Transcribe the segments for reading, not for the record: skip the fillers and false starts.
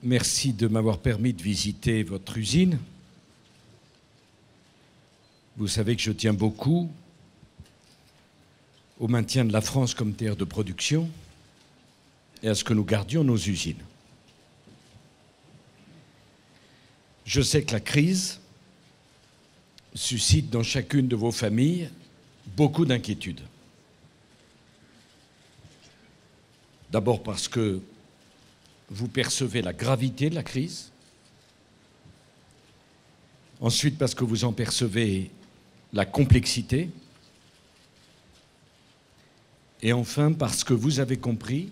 merci de m'avoir permis de visiter votre usine. Vous savez que je tiens beaucoup au maintien de la France comme terre de production et à ce que nous gardions nos usines. Je sais que la crise suscite dans chacune de vos familles beaucoup d'inquiétudes. D'abord parce que vous percevez la gravité de la crise. Ensuite parce que vous en percevez la complexité. Et enfin parce que vous avez compris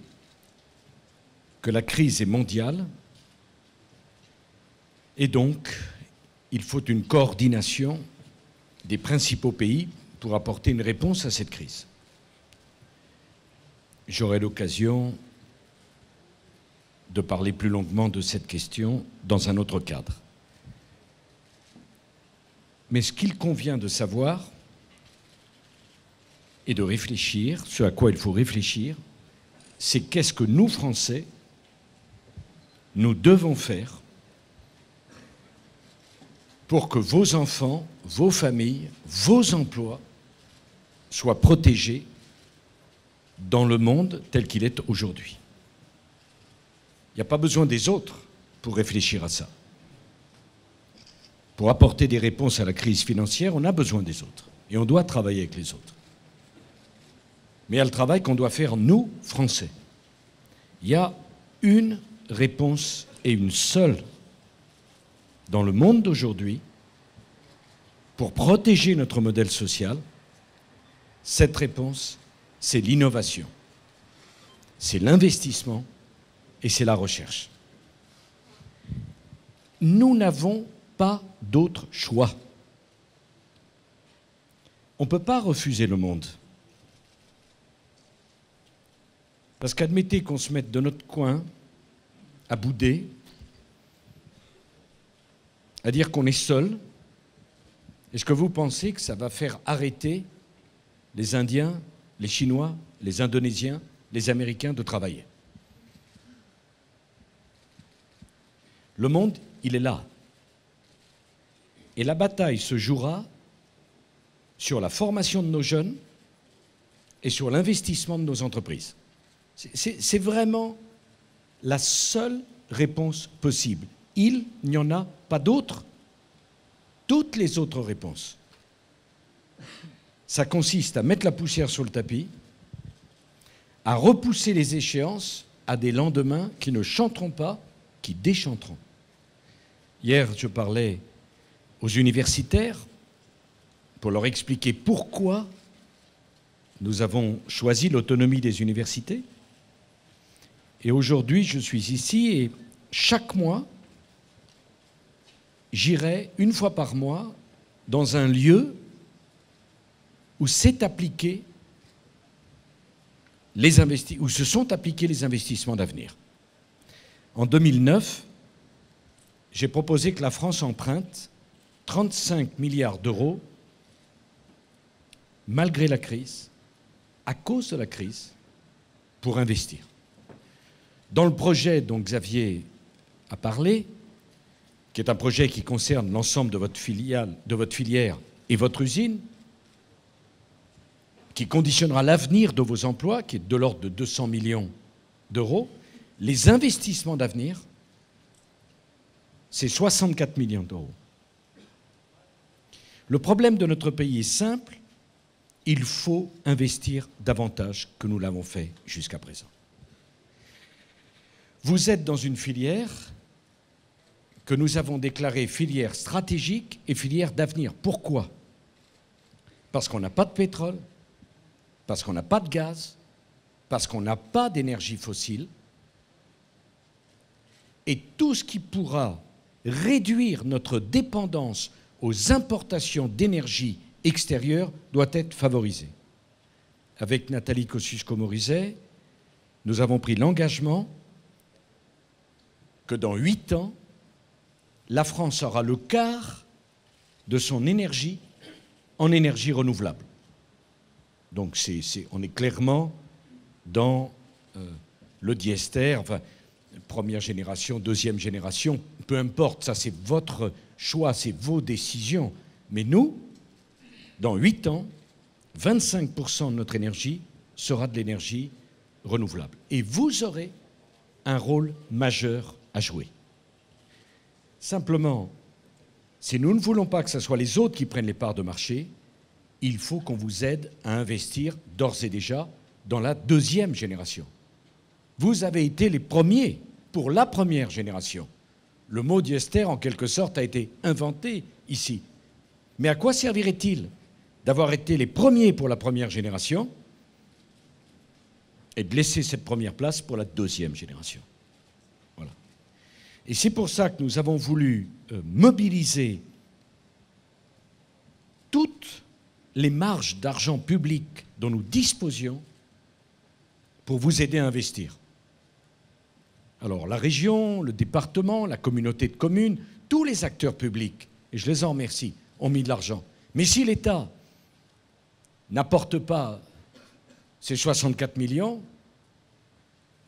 que la crise est mondiale et donc il faut une coordination des principaux pays pour apporter une réponse à cette crise. J'aurai l'occasion de parler plus longuement de cette question dans un autre cadre. Mais ce qu'il convient de savoir et de réfléchir, ce à quoi il faut réfléchir, c'est qu'est-ce que nous, Français, nous devons faire pour que vos enfants, vos familles, vos emplois soient protégés dans le monde tel qu'il est aujourd'hui. Il n'y a pas besoin des autres pour réfléchir à ça. Pour apporter des réponses à la crise financière, on a besoin des autres. Et on doit travailler avec les autres. Mais il y a le travail qu'on doit faire, nous, Français. Il y a une réponse et une seule dans le monde d'aujourd'hui pour protéger notre modèle social. Cette réponse, c'est l'innovation, c'est l'investissement et c'est la recherche. Nous n'avons pas d'autre choix. On ne peut pas refuser le monde. Parce qu'admettez qu'on se mette de notre coin à bouder, à dire qu'on est seul. Est-ce que vous pensez que ça va faire arrêter les Indiens, les Chinois, les Indonésiens, les Américains de travailler? Le monde, il est là. Et la bataille se jouera sur la formation de nos jeunes et sur l'investissement de nos entreprises. C'est vraiment la seule réponse possible. Il n'y en a pas d'autre. Toutes les autres réponses, ça consiste à mettre la poussière sur le tapis, à repousser les échéances à des lendemains qui ne chanteront pas, qui déchanteront. Hier, je parlais aux universitaires pour leur expliquer pourquoi nous avons choisi l'autonomie des universités. Et aujourd'hui, je suis ici et chaque mois, j'irai une fois par mois dans un lieu où s'est appliqué où se sont appliqués les investissements d'avenir. En 2009, j'ai proposé que la France emprunte 35 milliards d'euros malgré la crise, à cause de la crise, pour investir. Dans le projet dont Xavier a parlé, qui est un projet qui concerne l'ensemble de votre filière et votre usine, qui conditionnera l'avenir de vos emplois, qui est de l'ordre de 200 millions d'euros, les investissements d'avenir, c'est 64 millions d'euros. Le problème de notre pays est simple, il faut investir davantage que nous l'avons fait jusqu'à présent. Vous êtes dans une filière que nous avons déclarée filière stratégique et filière d'avenir. Pourquoi? Parce qu'on n'a pas de pétrole, parce qu'on n'a pas de gaz, parce qu'on n'a pas d'énergie fossile. Et tout ce qui pourra réduire notre dépendance aux importations d'énergie extérieure doit être favorisé. Avec Nathalie Kosciusko-Morizet, nous avons pris l'engagement que dans 8 ans, la France aura le quart de son énergie en énergie renouvelable. Donc on est clairement dans le diester, enfin, première génération, deuxième génération, peu importe, ça c'est votre choix, c'est vos décisions. Mais nous, dans 8 ans, 25% de notre énergie sera de l'énergie renouvelable. Et vous aurez un rôle majeur à jouer. Simplement, si nous ne voulons pas que ce soit les autres qui prennent les parts de marché, il faut qu'on vous aide à investir d'ores et déjà dans la deuxième génération. Vous avez été les premiers pour la première génération. Le mot diester, en quelque sorte, a été inventé ici. Mais à quoi servirait-il d'avoir été les premiers pour la première génération et de laisser cette première place pour la deuxième génération? Voilà. Et c'est pour ça que nous avons voulu mobiliser toutes les marges d'argent public dont nous disposions pour vous aider à investir. Alors la région, le département, la communauté de communes, tous les acteurs publics, et je les en remercie, ont mis de l'argent. Mais si l'État n'apporte pas ces 64 millions,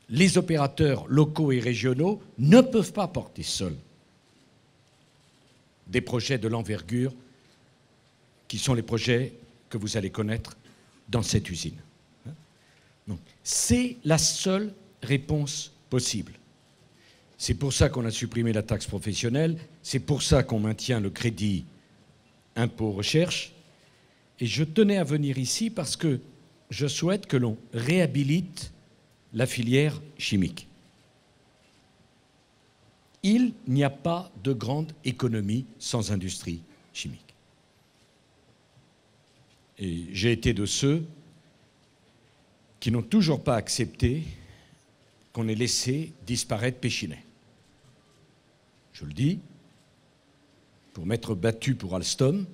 les opérateurs locaux et régionaux ne peuvent pas porter seuls des projets de l'envergure qui sont les projets que vous allez connaître dans cette usine. C'est la seule réponse possible. C'est pour ça qu'on a supprimé la taxe professionnelle, c'est pour ça qu'on maintient le crédit impôt recherche. Et je tenais à venir ici parce que je souhaite que l'on réhabilite la filière chimique. Il n'y a pas de grande économie sans industrie chimique. Et j'ai été de ceux qui n'ont toujours pas accepté qu'on ait laissé disparaître Pechiney. Je le dis, pour m'être battu pour Alstom,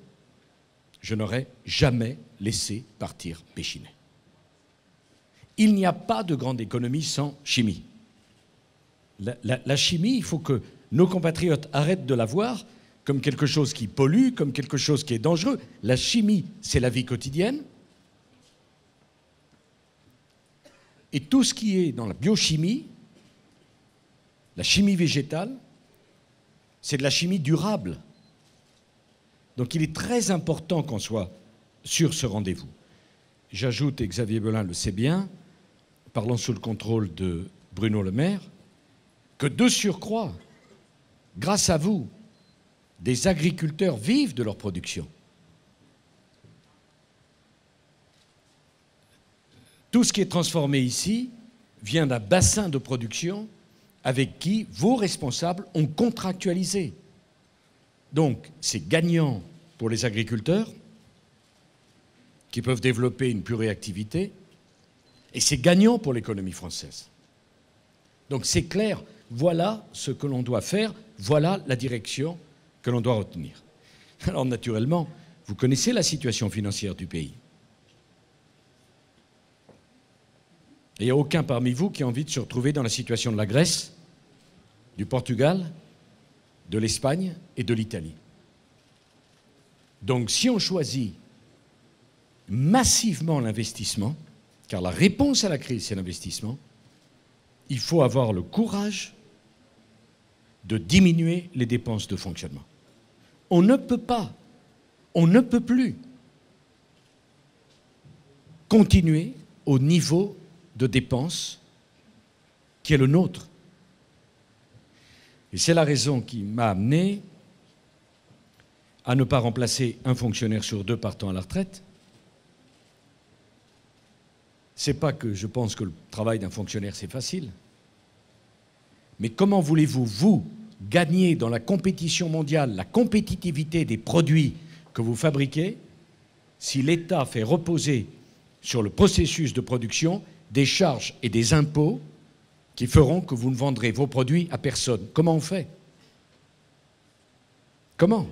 je n'aurais jamais laissé partir Pechiney. Il n'y a pas de grande économie sans chimie. La chimie, il faut que nos compatriotes arrêtent de la voir comme quelque chose qui pollue, comme quelque chose qui est dangereux. La chimie, c'est la vie quotidienne. Et tout ce qui est dans la biochimie, la chimie végétale, c'est de la chimie durable. Donc il est très important qu'on soit sur ce rendez-vous. J'ajoute, et Xavier Belin le sait bien, parlant sous le contrôle de Bruno Le Maire, que de surcroît, grâce à vous, des agriculteurs vivent de leur production. Tout ce qui est transformé ici vient d'un bassin de production avec qui vos responsables ont contractualisé. Donc, c'est gagnant pour les agriculteurs qui peuvent développer une pluriactivité et c'est gagnant pour l'économie française. Donc, c'est clair, voilà ce que l'on doit faire, voilà la direction que l'on doit retenir. Alors, naturellement, vous connaissez la situation financière du pays. Et il n'y a aucun parmi vous qui a envie de se retrouver dans la situation de la Grèce, du Portugal, de l'Espagne et de l'Italie. Donc si on choisit massivement l'investissement, car la réponse à la crise c'est l'investissement, il faut avoir le courage de diminuer les dépenses de fonctionnement. On ne peut pas, on ne peut plus continuer au niveau de dépenses qui est le nôtre. Et c'est la raison qui m'a amené à ne pas remplacer un fonctionnaire sur deux partant à la retraite. C'est pas que je pense que le travail d'un fonctionnaire c'est facile. Mais comment voulez-vous, vous, gagner dans la compétition mondiale, la compétitivité des produits que vous fabriquez, si l'État fait reposer sur le processus de production des charges et des impôts qui feront que vous ne vendrez vos produits à personne? Comment on fait? Comment?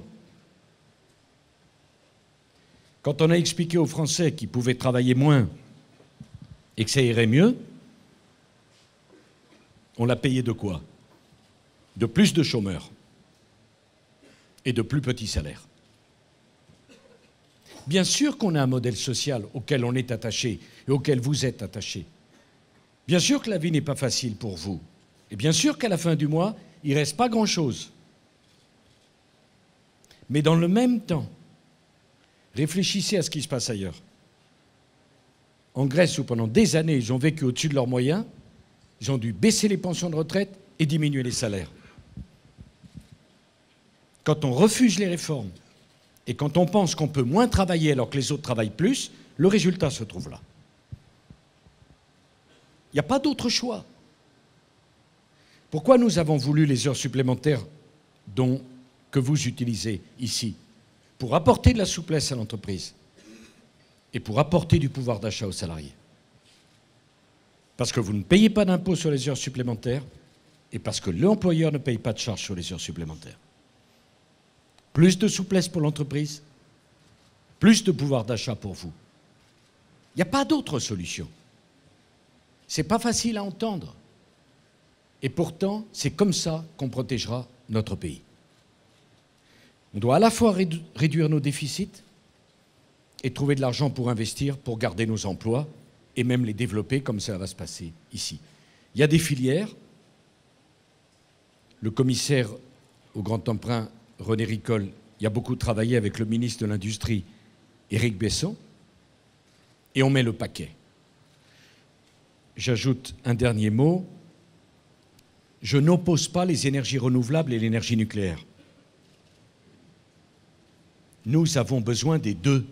Quand on a expliqué aux Français qu'ils pouvaient travailler moins et que ça irait mieux, on l'a payé de quoi? De plus de chômeurs et de plus petits salaires. Bien sûr qu'on a un modèle social auquel on est attaché et auquel vous êtes attaché. Bien sûr que la vie n'est pas facile pour vous. Et bien sûr qu'à la fin du mois, il ne reste pas grand-chose. Mais dans le même temps, réfléchissez à ce qui se passe ailleurs. En Grèce, où pendant des années, ils ont vécu au-dessus de leurs moyens, ils ont dû baisser les pensions de retraite et diminuer les salaires. Quand on refuse les réformes et quand on pense qu'on peut moins travailler alors que les autres travaillent plus, le résultat se trouve là. Il n'y a pas d'autre choix. Pourquoi nous avons voulu les heures supplémentaires que vous utilisez ici? Pour apporter de la souplesse à l'entreprise et pour apporter du pouvoir d'achat aux salariés. Parce que vous ne payez pas d'impôt sur les heures supplémentaires et parce que l'employeur ne paye pas de charges sur les heures supplémentaires. Plus de souplesse pour l'entreprise, plus de pouvoir d'achat pour vous. Il n'y a pas d'autre solution. Ce n'est pas facile à entendre. Et pourtant, c'est comme ça qu'on protégera notre pays. On doit à la fois réduire nos déficits et trouver de l'argent pour investir, pour garder nos emplois et même les développer comme ça va se passer ici. Il y a des filières. Le commissaire au grand emprunt, René Ricol, il a beaucoup travaillé avec le ministre de l'Industrie, Éric Besson, et on met le paquet. J'ajoute un dernier mot. Je n'oppose pas les énergies renouvelables et l'énergie nucléaire. Nous avons besoin des deux.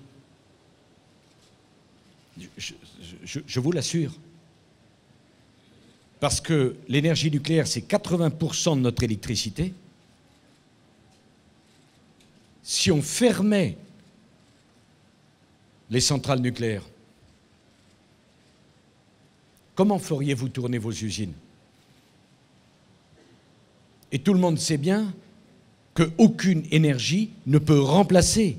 Je vous l'assure. Parce que l'énergie nucléaire, c'est 80% de notre électricité. Si on fermait les centrales nucléaires, comment feriez-vous tourner vos usines? Et tout le monde sait bien qu'aucune énergie ne peut remplacer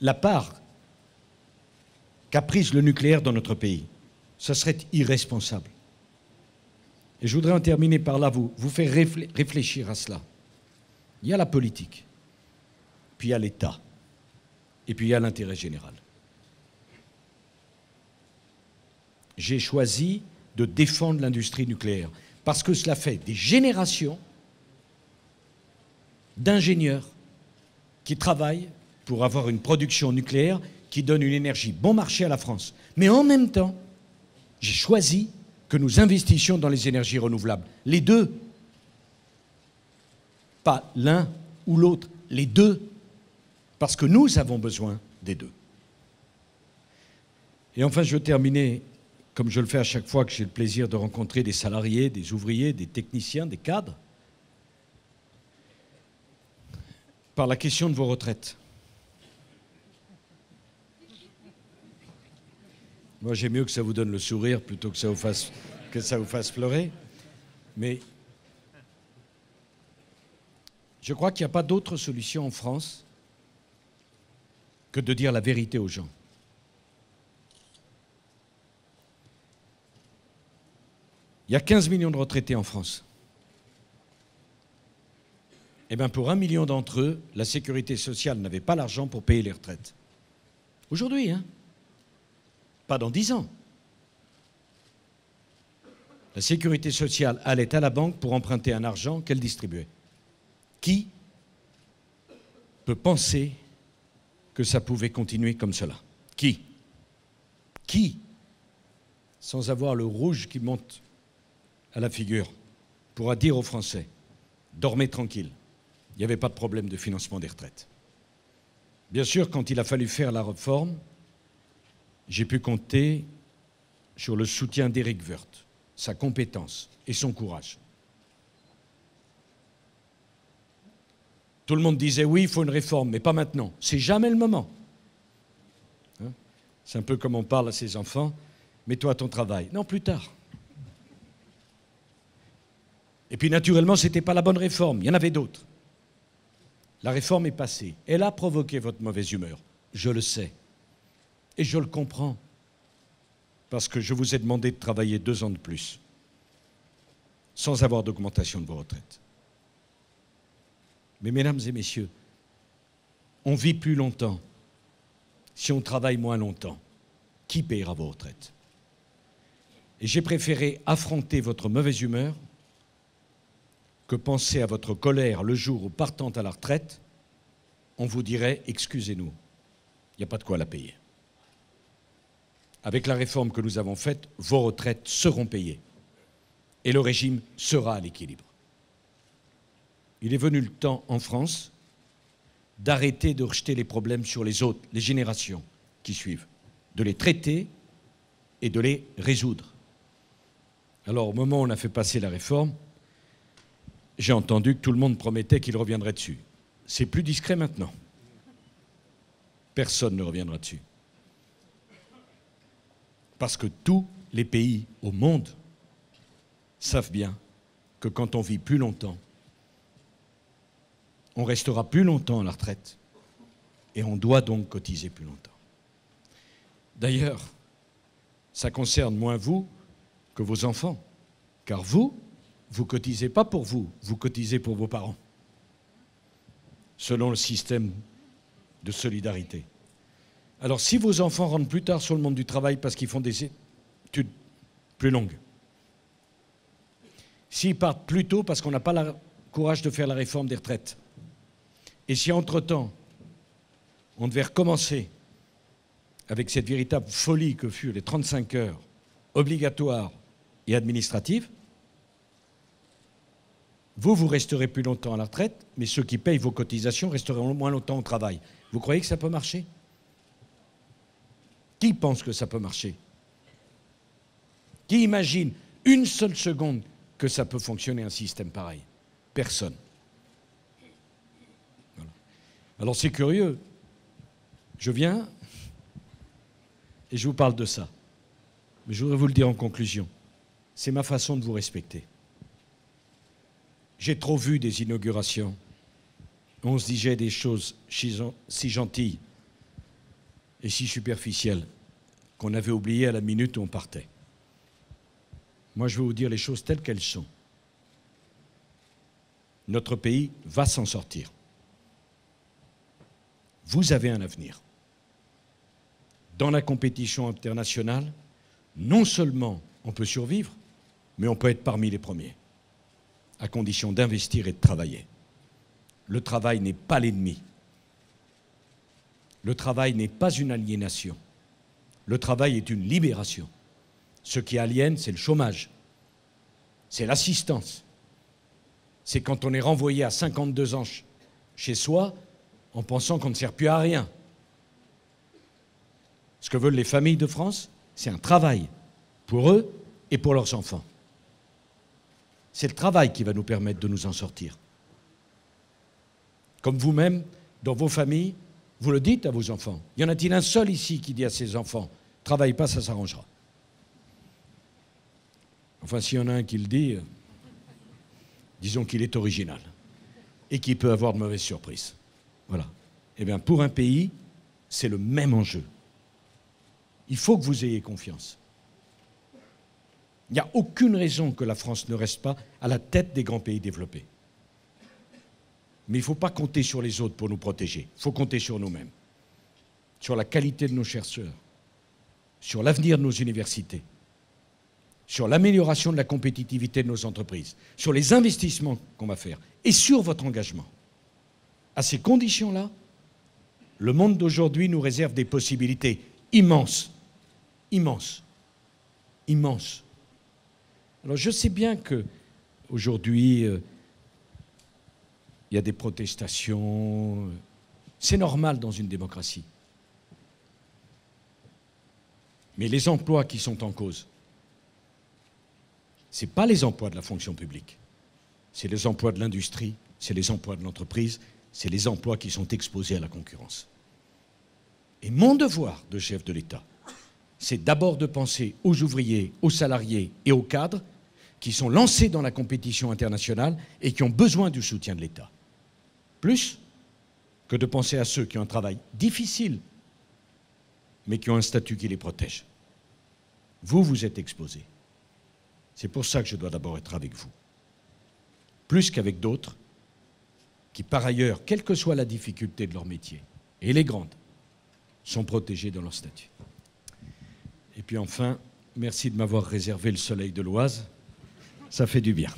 la part qu'a prise le nucléaire dans notre pays. Ça serait irresponsable. Et je voudrais en terminer par là, vous faire réfléchir à cela. Il y a la politique, puis il y a l'État, et puis il y a l'intérêt général. J'ai choisi de défendre l'industrie nucléaire parce que cela fait des générations d'ingénieurs qui travaillent pour avoir une production nucléaire qui donne une énergie bon marché à la France. Mais en même temps, j'ai choisi que nous investissions dans les énergies renouvelables. Les deux. Pas l'un ou l'autre, les deux. Parce que nous avons besoin des deux. Et enfin, je veux terminer, comme je le fais à chaque fois que j'ai le plaisir de rencontrer des salariés, des ouvriers, des techniciens, des cadres, par la question de vos retraites. Moi, j'aime mieux que ça vous donne le sourire plutôt que ça vous fasse pleurer. Mais je crois qu'il n'y a pas d'autre solution en France que de dire la vérité aux gens. Il y a 15 millions de retraités en France. Eh bien, pour 1 million d'entre eux, la sécurité sociale n'avait pas l'argent pour payer les retraites. Aujourd'hui, hein ? Pas dans 10 ans. La sécurité sociale allait à la banque pour emprunter un argent qu'elle distribuait. Qui peut penser que ça pouvait continuer comme cela? Qui? Qui, sans avoir le rouge qui monte à la figure, pourra dire aux Français, dormez tranquille, il n'y avait pas de problème de financement des retraites. Bien sûr, quand il a fallu faire la réforme, j'ai pu compter sur le soutien d'Éric Woerth, sa compétence et son courage. Tout le monde disait oui, il faut une réforme, mais pas maintenant. C'est jamais le moment. Hein? C'est un peu comme on parle à ses enfants, mets-toi à ton travail. Non, plus tard. Et puis naturellement, ce n'était pas la bonne réforme, il y en avait d'autres. La réforme est passée. Elle a provoqué votre mauvaise humeur. Je le sais. Et je le comprends. Parce que je vous ai demandé de travailler 2 ans de plus, sans avoir d'augmentation de vos retraites. Mais mesdames et messieurs, on vit plus longtemps. Si on travaille moins longtemps, qui paiera vos retraites? Et j'ai préféré affronter votre mauvaise humeur que penser à votre colère le jour où, partant à la retraite, on vous dirait « excusez-nous, il n'y a pas de quoi la payer ». Avec la réforme que nous avons faite, vos retraites seront payées et le régime sera à l'équilibre. Il est venu le temps en France d'arrêter de rejeter les problèmes sur les autres, les générations qui suivent, de les traiter et de les résoudre. Alors, au moment où on a fait passer la réforme, j'ai entendu que tout le monde promettait qu'il reviendrait dessus. C'est plus discret maintenant. Personne ne reviendra dessus. Parce que tous les pays au monde savent bien que quand on vit plus longtemps, on restera plus longtemps à la retraite et on doit donc cotiser plus longtemps. D'ailleurs, ça concerne moins vous que vos enfants, car vous cotisez pas pour vous, vous cotisez pour vos parents, selon le système de solidarité. Alors si vos enfants rentrent plus tard sur le monde du travail parce qu'ils font des études plus longues, s'ils partent plus tôt parce qu'on n'a pas le courage de faire la réforme des retraites, et si entre-temps, on devait recommencer avec cette véritable folie que furent les 35 heures obligatoires et administratives, vous resterez plus longtemps à la retraite, mais ceux qui payent vos cotisations resteront moins longtemps au travail. Vous croyez que ça peut marcher ? Qui pense que ça peut marcher? Qui imagine une seule seconde que ça peut fonctionner un système pareil? Personne. Voilà. Alors c'est curieux. Je viens et je vous parle de ça. Mais je voudrais vous le dire en conclusion. C'est ma façon de vous respecter. J'ai trop vu des inaugurations. On se disait des choses si gentilles et si superficielles qu'on avait oublié à la minute où on partait. Moi, je vais vous dire les choses telles qu'elles sont. Notre pays va s'en sortir. Vous avez un avenir. Dans la compétition internationale, non seulement on peut survivre, mais on peut être parmi les premiers, à condition d'investir et de travailler. Le travail n'est pas l'ennemi. Le travail n'est pas une aliénation. Le travail est une libération. Ce qui aliène, c'est le chômage. C'est l'assistance. C'est quand on est renvoyé à 52 ans chez soi en pensant qu'on ne sert plus à rien. Ce que veulent les familles de France, c'est un travail pour eux et pour leurs enfants. C'est le travail qui va nous permettre de nous en sortir. Comme vous-même, dans vos familles, vous le dites à vos enfants. Y en a-t-il un seul ici qui dit à ses enfants « Travaille pas, ça s'arrangera ». Enfin, s'il y en a un qui le dit, disons qu'il est original et qu'il peut avoir de mauvaises surprises. Voilà. Eh bien, pour un pays, c'est le même enjeu. Il faut que vous ayez confiance. Il n'y a aucune raison que la France ne reste pas à la tête des grands pays développés. Mais il ne faut pas compter sur les autres pour nous protéger. Il faut compter sur nous-mêmes, sur la qualité de nos chercheurs, sur l'avenir de nos universités, sur l'amélioration de la compétitivité de nos entreprises, sur les investissements qu'on va faire et sur votre engagement. À ces conditions-là, le monde d'aujourd'hui nous réserve des possibilités immenses, immenses, immenses. Alors je sais bien qu'aujourd'hui, il y a des protestations. C'est normal dans une démocratie. Mais les emplois qui sont en cause, ce n'est pas les emplois de la fonction publique. C'est les emplois de l'industrie, c'est les emplois de l'entreprise, c'est les emplois qui sont exposés à la concurrence. Et mon devoir de chef de l'État, c'est d'abord de penser aux ouvriers, aux salariés et aux cadres qui sont lancés dans la compétition internationale et qui ont besoin du soutien de l'État. Plus que de penser à ceux qui ont un travail difficile, mais qui ont un statut qui les protège. Vous êtes exposés. C'est pour ça que je dois d'abord être avec vous. Plus qu'avec d'autres qui, par ailleurs, quelle que soit la difficulté de leur métier, et les grandes, sont protégés dans leur statut. Et puis enfin, Merci de m'avoir réservé le soleil de l'Oise. Ça fait du bien.